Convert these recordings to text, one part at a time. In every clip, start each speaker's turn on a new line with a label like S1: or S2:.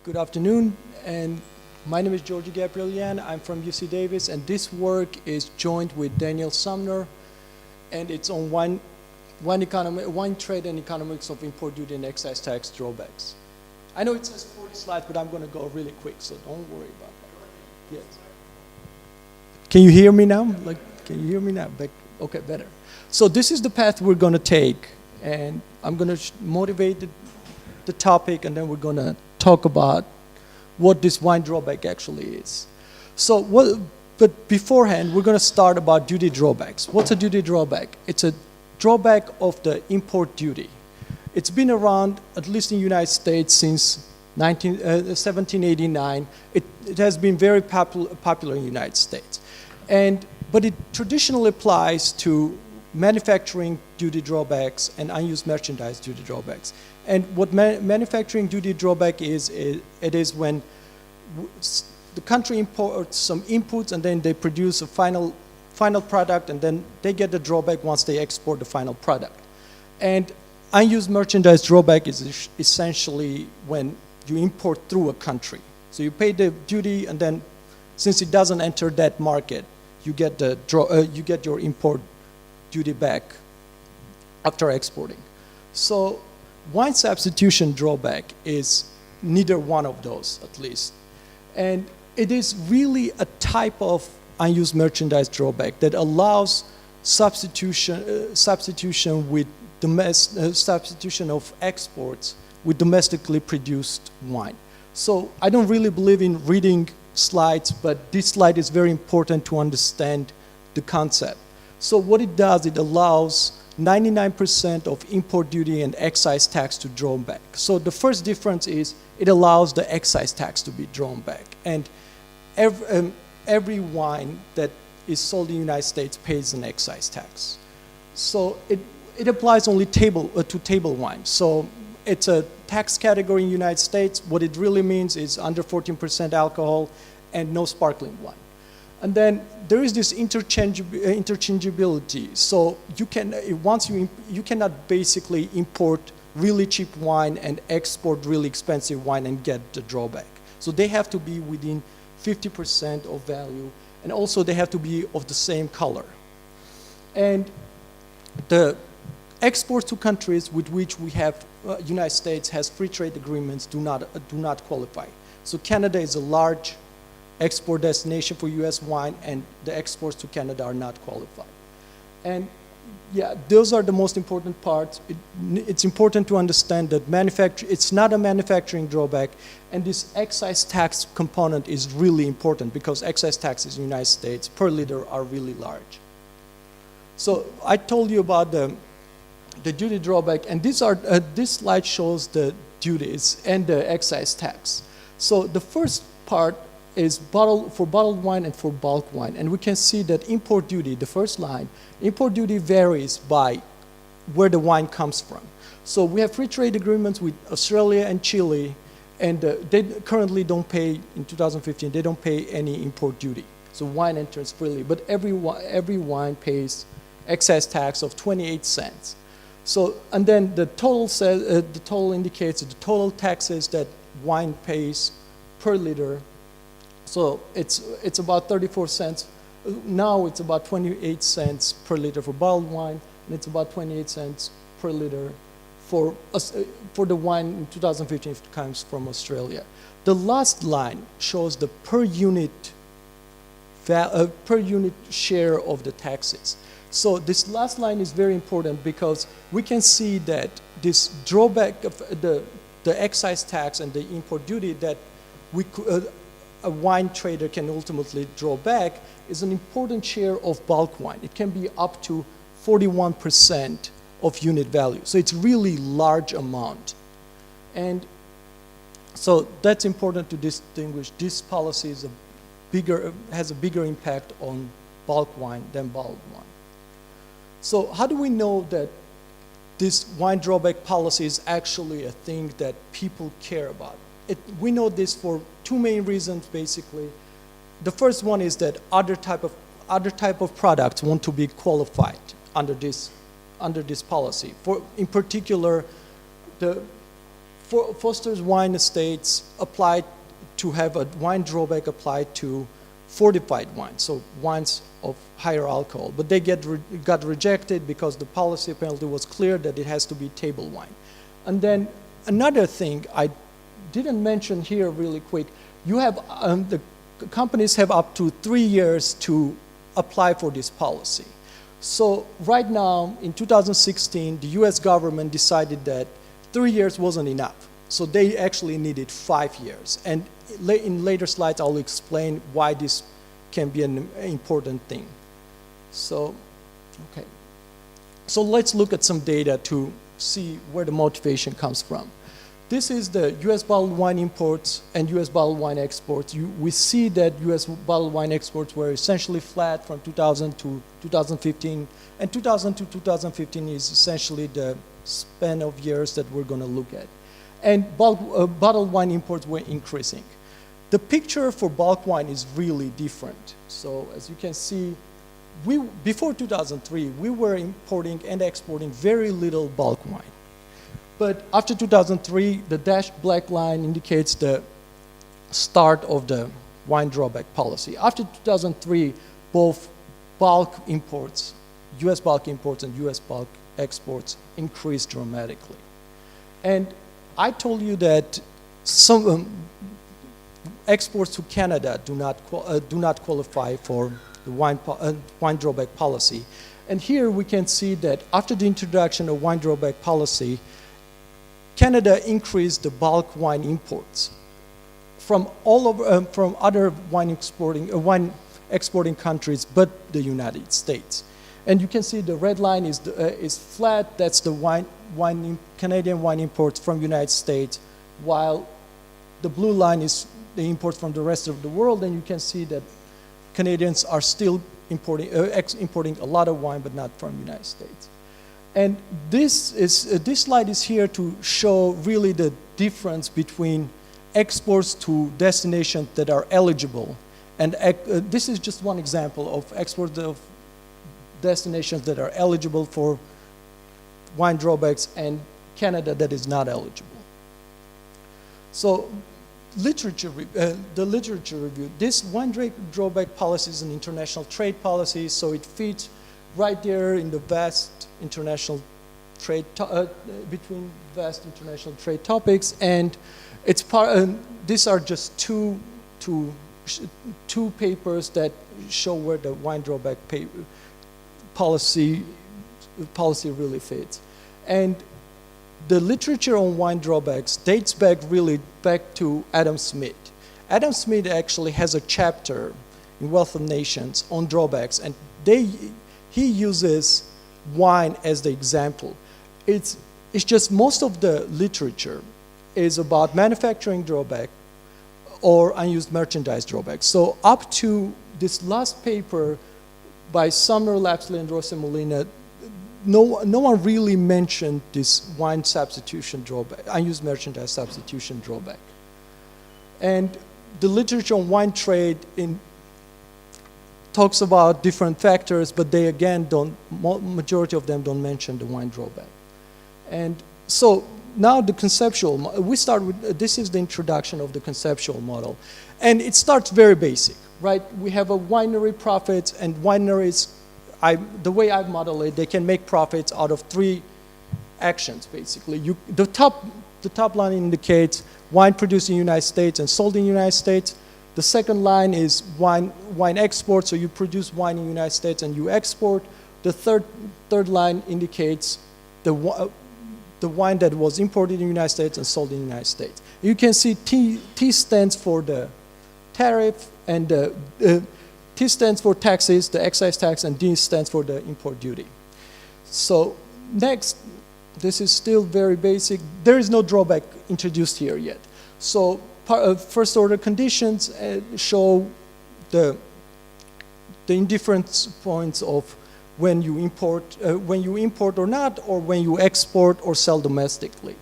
S1: Good afternoon, and my name is Georgi Gabrielyan. I'm from UC Davis, and this work is joined with Daniel Sumner, and it's on wine trade and economics of import duty and excise tax drawbacks. I know it says 40 slides, but I'm going to go really quick, so don't worry about that. Yes. Can you hear me now? Can you hear me now? Okay, better. So this is the path we're going to take, and I'm going to motivate the topic, and then we're going to talk about what this wine drawback actually is. But beforehand, we're going to start about duty drawbacks. What's a duty drawback? It's a drawback of the import duty. It's been around, at least in the United States, since 1789. It has been very popular in the United States. But it traditionally applies to manufacturing duty drawbacks and unused merchandise duty drawbacks. And what manufacturing duty drawback is, it is when the country imports some inputs and then they produce a final product, and then they get the drawback once they export the final product. And unused merchandise drawback is essentially when you import through a country. So you pay the duty, and then since it doesn't enter that market, you get your import duty back after exporting. So wine substitution drawback is neither one of those, at least. And it is really a type of unused merchandise drawback that allows substitution of exports with domestically produced wine. So I don't really believe in reading slides, but this slide is very important to understand the concept. So what it does, it allows 99% of import duty and excise tax to drawn back. So the first difference is it allows the excise tax to be drawn back. And every wine that is sold in the United States pays an excise tax. So it applies only to table wine. So it's a tax category in the United States. What it really means is under 14% alcohol and no sparkling wine. And then there is this interchangeability. So you cannot basically import really cheap wine and export really expensive wine and get the drawback. So they have to be within 50% of value, and also they have to be of the same color. And the exports to countries with which we have, United States has free trade agreements do not qualify. So Canada is a large export destination for US wine, and the exports to Canada are not qualified. And yeah, those are the most important parts. It's important to understand that it's not a manufacturing drawback, and this excise tax component is really important because excise taxes in the United States per liter are really large. So I told you about the duty drawback, and this slide shows the duties and the excise tax. So the first part is for bottled wine and for bulk wine. And we can see that import duty, the first line, import duty varies by where the wine comes from. So we have free trade agreements with Australia and Chile, and they currently don't pay, in 2015, they don't pay any import duty. So wine enters freely, but every wine pays excise tax of 28 cents. So, and then the total indicates the total taxes that wine pays per liter. So it's about 34 cents. Now it's about 28 cents per liter for bottled wine, and it's about 28 cents per liter for the wine in 2015 if it comes from Australia. The last line shows the per unit share of the taxes. So this last line is very important because we can see that this drawback of the excise tax and the import duty that a wine trader can ultimately draw back is an important share of bulk wine. It can be up to 41% of unit value. So it's really large amount. And so that's important to distinguish. This policy has a bigger impact on bulk wine than bottled wine. So how do we know that this wine drawback policy is actually a thing that people care about? We know this for two main reasons, basically. The first one is that other type of products want to be qualified under this policy. In particular, the Foster's Wine Estates applied to have a wine drawback applied to fortified wine, so wines of higher alcohol. But they got rejected because the policy penalty was clear that it has to be table wine. And then another thing I didn't mention here really quick, you have, the companies have up to 3 years to apply for this policy. So right now, in 2016, the US government decided that 3 years wasn't enough. So they actually needed 5 years. And in later slides, I'll explain why this can be an important thing. So, okay. So let's look at some data to see where the motivation comes from. This is the US bottled wine imports and US bottled wine exports. We see that US bottled wine exports were essentially flat from 2000 to 2015. And 2000 to 2015 is essentially the span of years that we're going to look at. And bottled wine imports were increasing. The picture for bulk wine is really different. So as you can see, before 2003, we were importing and exporting very little bulk wine. But after 2003, the dashed black line indicates the start of the wine drawback policy. After 2003, both bulk imports, US bulk imports and US bulk exports increased dramatically. And I told you that some exports to Canada do not qualify for the wine drawback policy. And here we can see that after the introduction of wine drawback policy, Canada increased the bulk wine imports from all over, from other wine exporting countries, but the United States. And you can see the red line is flat. That's the Canadian wine imports from United States, while the blue line is the imports from the rest of the world. And you can see that Canadians are still importing a lot of wine, but not from the United States. And this slide is here to show really the difference between exports to destinations that are eligible. And this is just one example of exports of destinations that are eligible for wine drawbacks and Canada that is not eligible. So the literature review. This wine drawback policy is an international trade policy, so it fits right there in the vast international trade, between vast international trade topics, and it's these are just two papers that show where the wine drawback policy really fits. And the literature on wine drawbacks dates back to Adam Smith. Adam Smith actually has a chapter in Wealth of Nations on drawbacks, and he uses wine as the example. It's just most of the literature is about manufacturing drawback or unused merchandise drawback. So up to this last paper by Sumner, Lapsley, and Rosa-Molina, no one really mentioned this wine substitution drawback, unused merchandise substitution drawback. And the literature on wine trade talks about different factors, but they again majority of them don't mention the wine drawback. And so now the conceptual, we start with, this is the introduction of the conceptual model. And it starts very basic, right? We have a winery profits, and wineries, the way I've modeled it, they can make profits out of 3 actions, basically. The top line indicates wine produced in the United States and sold in the United States. The second line is wine export, so you produce wine in the United States and you export. The third line indicates the wine that was imported in the United States and sold in the United States. You can see T stands for the tariff, and T stands for taxes, the excise tax, and D stands for the import duty. So next, this is still very basic. There is no drawback introduced here yet. So first order conditions show the indifference points of when you import or not, or when you export or sell domestically.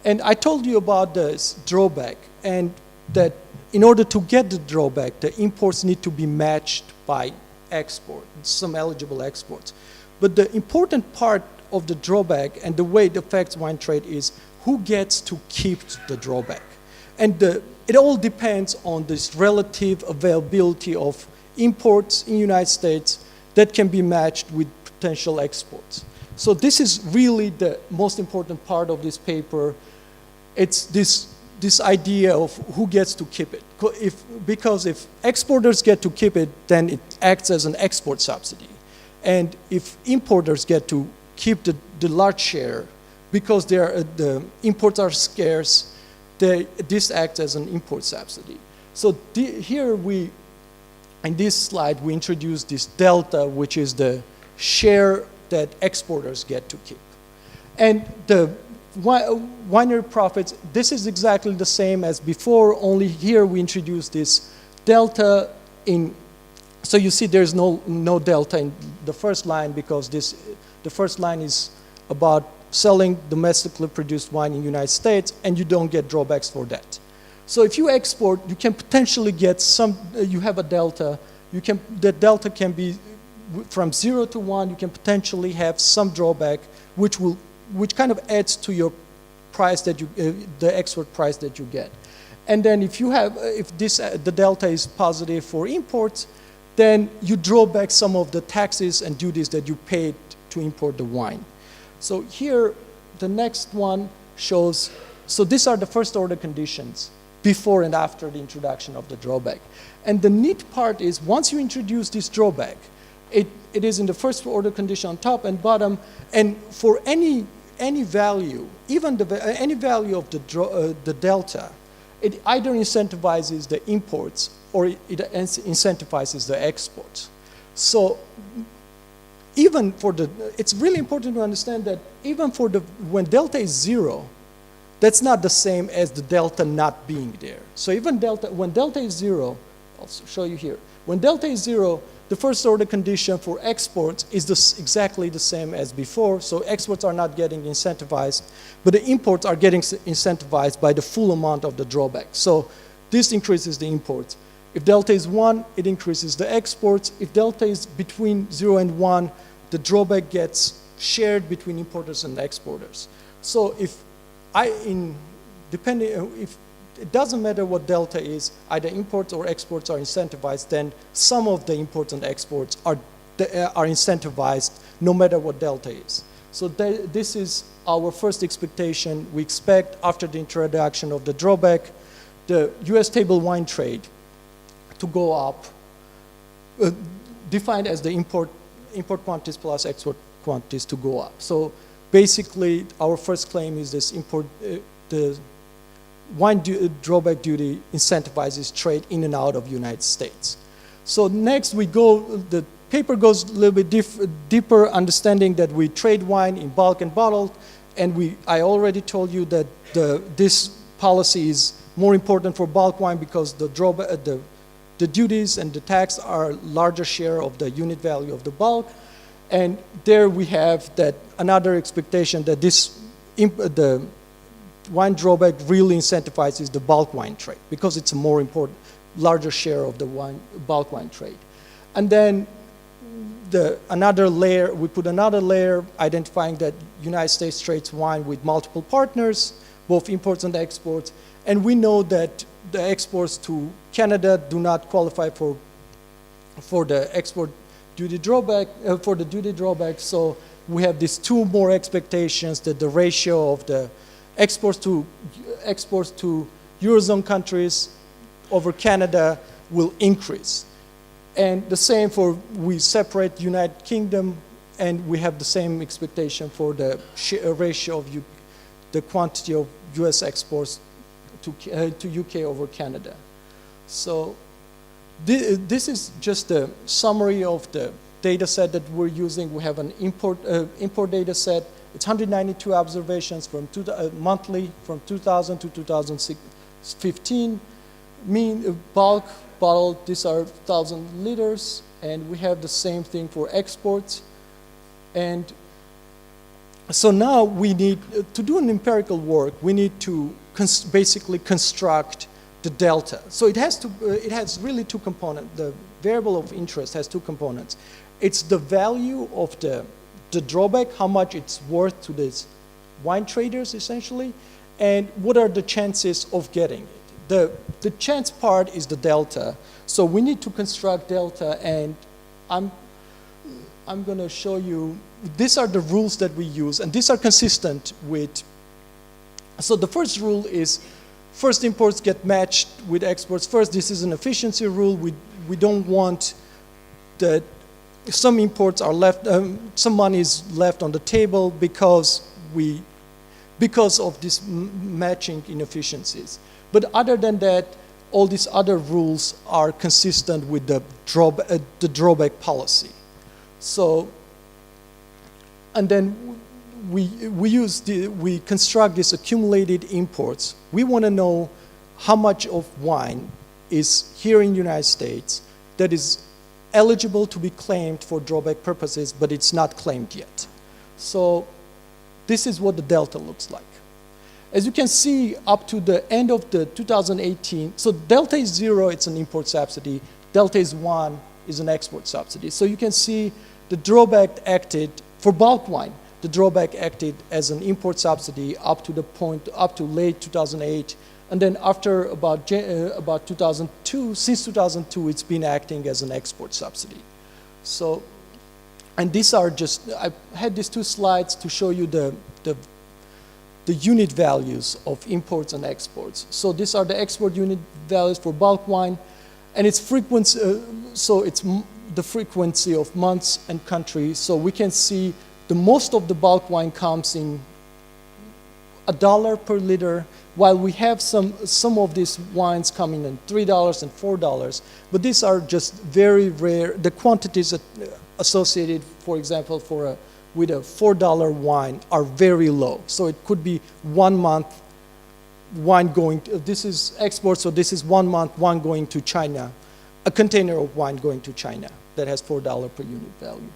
S1: And I told you about this drawback, and that in order to get the drawback, the imports need to be matched by export, some eligible exports. But the important part of the drawback and the way it affects wine trade is who gets to keep the drawback. And it all depends on this relative availability of imports in the United States that can be matched with potential exports. So this is really the most important part of this paper. It's this idea of who gets to keep it. Because if exporters get to keep it, then it acts as an export subsidy. And if importers get to keep the large share, because the imports are scarce, this acts as an import subsidy. So here in this slide, we introduce this delta, which is the share that exporters get to keep. And the winery profits, this is exactly the same as before, only here we introduce this delta in, so you see there's no delta in the first line because the first line is about selling domestically produced wine in the United States, and you don't get drawbacks for that. So if you export, you can potentially get you have a delta, the delta can be from 0 to 1, you can potentially have some drawback, which kind of adds to your price that the export price that you get. And then if the delta is positive for imports, then you draw back some of the taxes and duties that you paid to import the wine. So here, the next one shows, so these are the first order conditions before and after the introduction of the drawback. And the neat part is once you introduce this drawback, it is in the first order condition on top and bottom, and for any value, even any value of the delta, it either incentivizes the imports or it incentivizes the exports. So even for it's really important to understand that even for when delta is 0, that's not the same as the delta not being there. So even when delta is 0, I'll show you here. When delta is 0, the first order condition for exports is exactly the same as before. So exports are not getting incentivized, but the imports are getting incentivized by the full amount of the drawback. So this increases the imports. If delta is 1, it increases the exports. If delta is between 0 and 1, the drawback gets shared between importers and exporters. So if it doesn't matter what delta is, either imports or exports are incentivized, then some of the imports and exports are incentivized no matter what delta is. So this is our first expectation. We expect after the introduction of the drawback, the US table wine trade to go up, defined as the import quantities plus export quantities to go up. So basically, our first claim is this the wine drawback duty incentivizes trade in and out of the United States. So next the paper goes a little bit deeper, understanding that we trade wine in bulk and bottled, and I already told you that this policy is more important for bulk wine because the duties and the tax are larger share of the unit value of the bulk. And there we have that another expectation that the wine drawback really incentivizes the bulk wine trade because it's a more important, larger share of the bulk wine trade. And then we put another layer identifying that United States trades wine with multiple partners, both imports and exports. And we know that the exports to Canada do not qualify for the export duty drawback, for the duty drawback. So we have these two more expectations that the ratio of the exports to Eurozone countries over Canada will increase. And the same we separate United Kingdom, and we have the same expectation for the ratio of the quantity of US exports to UK over Canada. So this is just a summary of the data set that we're using. We have an import data set. It's 192 observations from monthly from 2000 to 2015. Mean bulk bottled, these are 1,000 liters, and we have the same thing for exports. And so now we need to do an empirical work. We need to basically construct the delta. So it has really two components. The variable of interest has two components. It's the value of the drawback, how much it's worth to this wine traders essentially, and what are the chances of getting it. The chance part is the delta. So we need to construct delta, and I'm going to show you, these are the rules that we use, and these are consistent with, so the first rule is first imports get matched with exports. First, this is an efficiency rule. We don't want that some imports are left, some money is left on the table because of this matching inefficiencies. But other than that, all these other rules are consistent with the drawback policy. So, and then we construct these accumulated imports. We want to know how much of wine is here in the United States that is eligible to be claimed for drawback purposes, but it's not claimed yet. So this is what the delta looks like. As you can see, up to the end of the 2018, so delta is 0, it's an import subsidy. Delta is 1, is an export subsidy. So you can see the drawback acted, for bulk wine, the drawback acted as an import subsidy up to late 2008. And then after about 2002, since 2002, it's been acting as an export subsidy. So, and these are just, I had these 2 slides to show you the unit values of imports and exports. So these are the export unit values for bulk wine, and its frequency, so it's the frequency of months and countries. So we can see the most of the bulk wine comes in $1 per liter, while we have some of these wines coming in $3 and $4, but these are just very rare. The quantities associated, for example, with a $4 wine are very low. So it could be 1 month wine going, this is export, so this is 1 month wine going to China, a container of wine going to China that has $4 per unit value.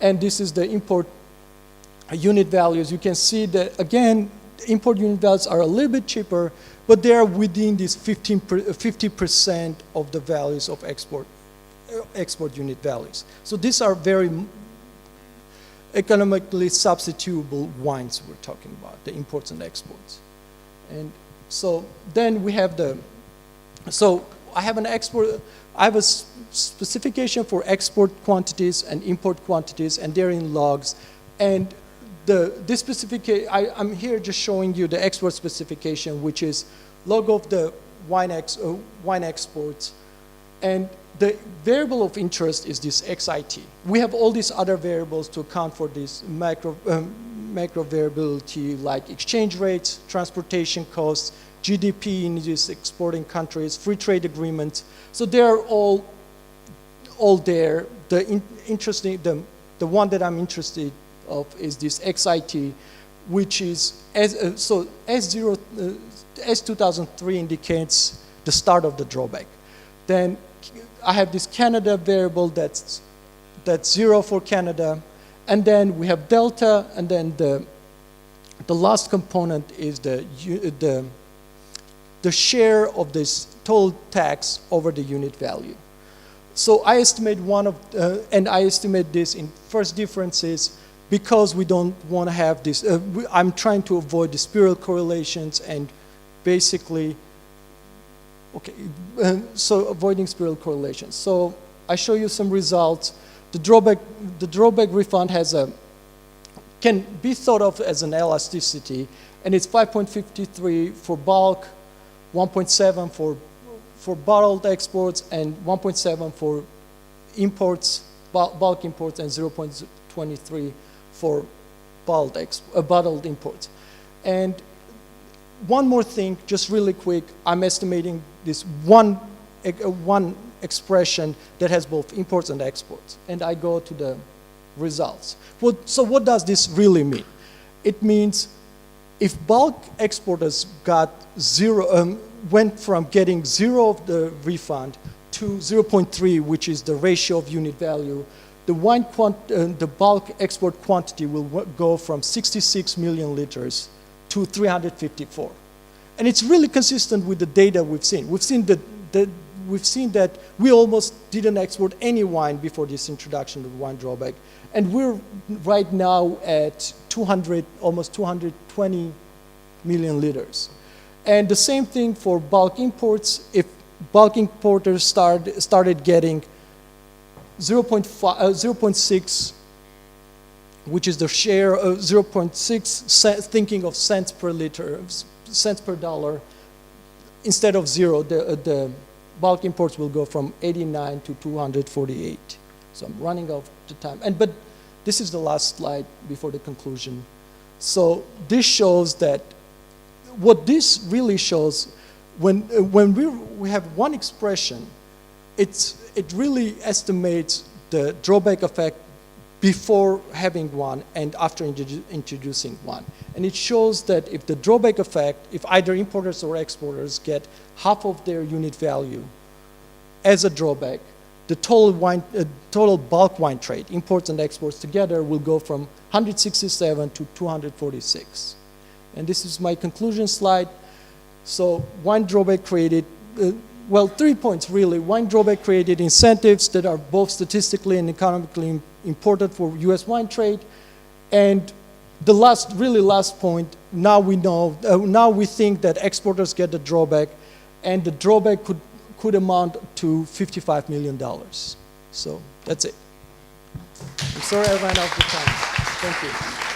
S1: And this is the import unit values. You can see that, again, import unit values are a little bit cheaper, but they are within this 50% of the values of export unit values. So these are very economically substitutable wines we're talking about, the imports and exports. And so then we have so I have a specification for export quantities and import quantities, and they're in logs. And this specification, I'm here just showing you the export specification, which is log of the wine exports. And the variable of interest is this XIT. We have all these other variables to account for this macro variability, like exchange rates, transportation costs, GDP in these exporting countries, free trade agreements. So they're all there. The one that I'm interested of is this XIT, which is S2003 indicates the start of the drawback. Then I have this Canada variable that's 0 for Canada, and then we have delta, and then the last component is the share of this total tax over the unit value. So I estimate and I estimate this in first differences, because we don't want to have this, I'm trying to avoid the spiral correlations and basically, so avoiding spiral correlations. So I show you some results. The drawback refund can be thought of as an elasticity, and it's 5.53 for bulk, 1.7 for bottled exports, and 1.7 for imports, bulk imports, and 0.23 for bottled imports. And one more thing, just really quick, I'm estimating this one expression that has both imports and exports. And I go to the results. So what does this really mean? It means if bulk exporters got 0, went from getting 0 of the refund to 0.3, which is the ratio of unit value, the bulk export quantity will go from 66 million liters to 354. And it's really consistent with the data we've seen. We've seen we've seen that we almost didn't export any wine before this introduction of wine drawback. And we're right now at almost 220 million liters. And the same thing for bulk imports. If bulk importers started getting 0.6, which is the share of 0.6, thinking of cents per liter, cents per dollar, instead of 0, the bulk imports will go from 89 to 248. So I'm running out of time. But this is the last slide before the conclusion. So this shows that what this really shows, when we have one expression, it really estimates the drawback effect before having one and after introducing one. And it shows that if the drawback effect, if either importers or exporters get half of their unit value as a drawback, the total bulk wine trade, imports and exports together, will go from 167 to 246. And this is my conclusion slide. So wine drawback created, well, 3 points really. Wine drawback created incentives that are both statistically and economically important for US wine trade. And the really last point, now we know, now we think that exporters get the drawback, and the drawback could amount to $55 million. So that's it. I'm sorry I ran out of time. Thank you.